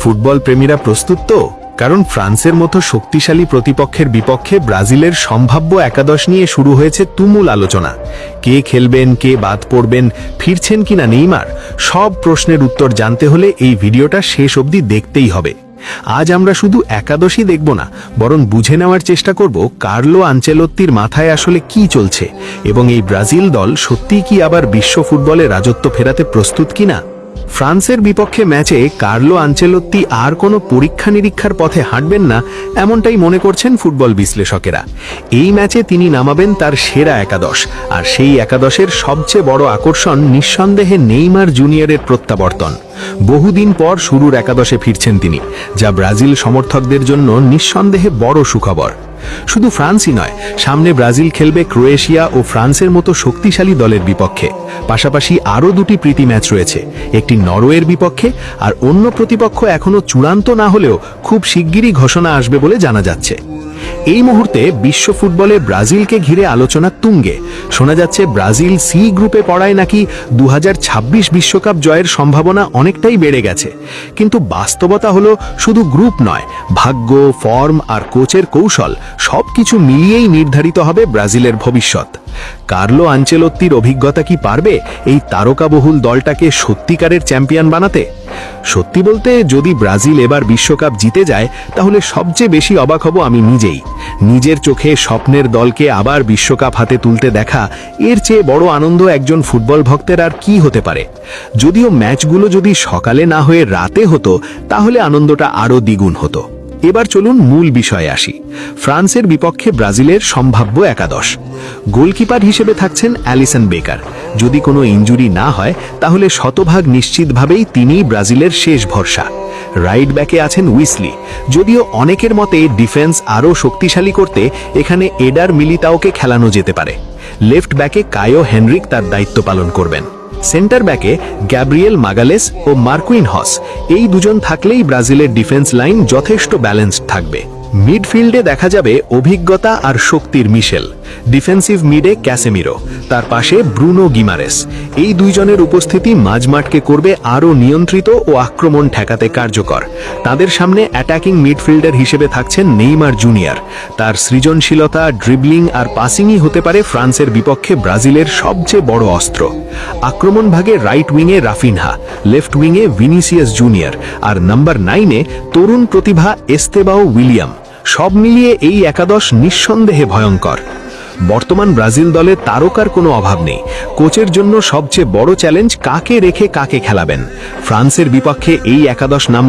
Football প্রেমীরা প্রস্তুত তো? কারণ ফ্রান্সের মতো শক্তিশালী প্রতিপক্ষের বিপক্ষে ব্রাজিলের সম্ভাব্য একাদশ নিয়ে শুরু হয়েছে তুমুল আলোচনা। কে খেলবেন, কে বাদ পড়বেন, ফিরছেন কিনা নেইমার, সব প্রশ্নের উত্তর জানতে হলে এই ভিডিওটা শেষ অবধি দেখতেই হবে। আজ আমরা শুধু একাদশই দেখব না, বরং বুঝে নেওয়ার চেষ্টা করব কার্লো আনচেলত্তির মাথায় আসলে কি চলছে এবং এই ব্রাজিল দল সত্যিই কি আবার বিশ্ব ফুটবলে রাজত্ব ফেরাতে প্রস্তুত কিনা। ফ্রান্সের বিপক্ষে ম্যাচে কার্লো আনচেলত্তি আর কোনো পরীক্ষা নিরীক্ষার পথে হাঁটবেন না, এমনটাই মনে করছেন ফুটবল বিশ্লেষকেরা। এই ম্যাচে তিনি নামাবেন তার সেরা একাদশ, আর সেই একাদশের সবচেয়ে বড় আকর্ষণ নিঃসন্দেহে নেইমার জুনিয়রের প্রত্যাবর্তন। বহুদিন পর শুরুর একাদশে ফিরছেন তিনি, যা ব্রাজিল সমর্থকদের জন্য নিঃসন্দেহে বড় সুখবর। শুধু ফ্রান্সই নয়, সামনে ব্রাজিল খেলবে ক্রোয়েশিয়া ও ফ্রান্সের মতো শক্তিশালী দলের বিপক্ষে। পাশাপাশি আরও দুটি প্রীতি ম্যাচ রয়েছে, একটি নরওয়ের বিপক্ষে, আর অন্য প্রতিপক্ষ এখনও চূড়ান্ত না হলেও খুব শিগগিরই ঘোষণা আসবে বলে জানা যাচ্ছে। এই মুহূর্তে বিশ্ব ফুটবলে ব্রাজিলকে ঘিরে আলোচনা তুঙ্গে। শোনা যাচ্ছে ব্রাজিল সি গ্রুপে পড়ায় নাকি 2026 বিশ্বকাপ জয়ের সম্ভাবনা অনেকটাই বেড়ে গেছে। কিন্তু বাস্তবতা হলো শুধু গ্রুপ নয়, ভাগ্য, ফর্ম আর কোচের কৌশল সবকিছু মিলিয়েই নির্ধারিত হবে ব্রাজিলের ভবিষ্যৎ। কার্লো আনচেলত্তির অভিজ্ঞতা কি পারবে এই তারকাবহুল দলটাকে সত্যিকারের চ্যাম্পিয়ন বানাতে? সত্যি বলতে, যদি ব্রাজিল এবার বিশ্বকাপ জিতে যায়, তাহলে সবচেয়ে বেশি অবাক হব আমি নিজেই। নিজের চোখে স্বপ্নের দলকে আবার বিশ্বকাপ হাতে তুলতে দেখা, এর চেয়ে বড় আনন্দ একজন ফুটবল ভক্তের আর কি হতে পারে। যদিও ম্যাচগুলো যদি সকালে না হয়ে রাতে হতো, তাহলে আনন্দটা আরও দ্বিগুণ হতো। এবার চলুন মূল বিষয়ে আসি। ফ্রান্সের বিপক্ষে ব্রাজিলের সম্ভাব্য একাদশ। গোলকিপার হিসেবে থাকছেন অ্যালিসন বেকার। যদি কোনো ইনজুরি না হয়, তাহলে শতভাগ নিশ্চিতভাবেই তিনিই ব্রাজিলের শেষ ভরসা। রাইট ব্যাকে আছেন উইসলি। যদিও অনেকের মতে ডিফেন্স আরও শক্তিশালী করতে এখানে এডার মিলিতাওকে খেলানো যেতে পারে। লেফট ব্যাকে কায়ো হেনরিক তার দায়িত্ব পালন করবেন। সেন্টার ব্যাকে গ্যাব্রিয়েল মাগালেস ও মার্কুইন হস, এই দুজন থাকলেই ব্রাজিলের ডিফেন্স লাইন যথেষ্ট ব্যালেন্সড থাকবে। মিডফিল্ডে দেখা যাবে অভিজ্ঞতা আর শক্তির মিশেল। ডিফেন্সিভ মিডে ক্যাসেমিরো, তার পাশে ব্রুনো গিমারেস। এই দুইজনের উপস্থিতি মাঝমাঠকে করবে আরও নিয়ন্ত্রিত ও আক্রমণ ঠেকাতে কার্যকর। তাদের সামনে অ্যাটাকিং মিডফিল্ডার হিসেবে থাকছেন নেইমার জুনিয়র। তার সৃজনশীলতা, ড্রিবলিং আর পাসিংই হতে পারে ফ্রান্সের বিপক্ষে ব্রাজিলের সবচেয়ে বড় অস্ত্র। আক্রমণ ভাগে রাইট উইংয়ে রাফিনহা, লেফট উইংয়ে ভিনিসিয়াস জুনিয়র, আর নাম্বার 9-এ তরুণ প্রতিভা এস্তেবাও উইলিয়াম। সব মিলিয়ে এই একাদশ নিঃসন্দেহে ভয়ঙ্কর। বর্তমান ব্রাজিল দলে তারকার কোনো অভাব নেই। কোচের জন্য সবচেয়ে বড় চ্যালেঞ্জ কাকে রেখে কাকে খেলাবেন। ফ্রান্সের বিপক্ষে এই একাদশ নাম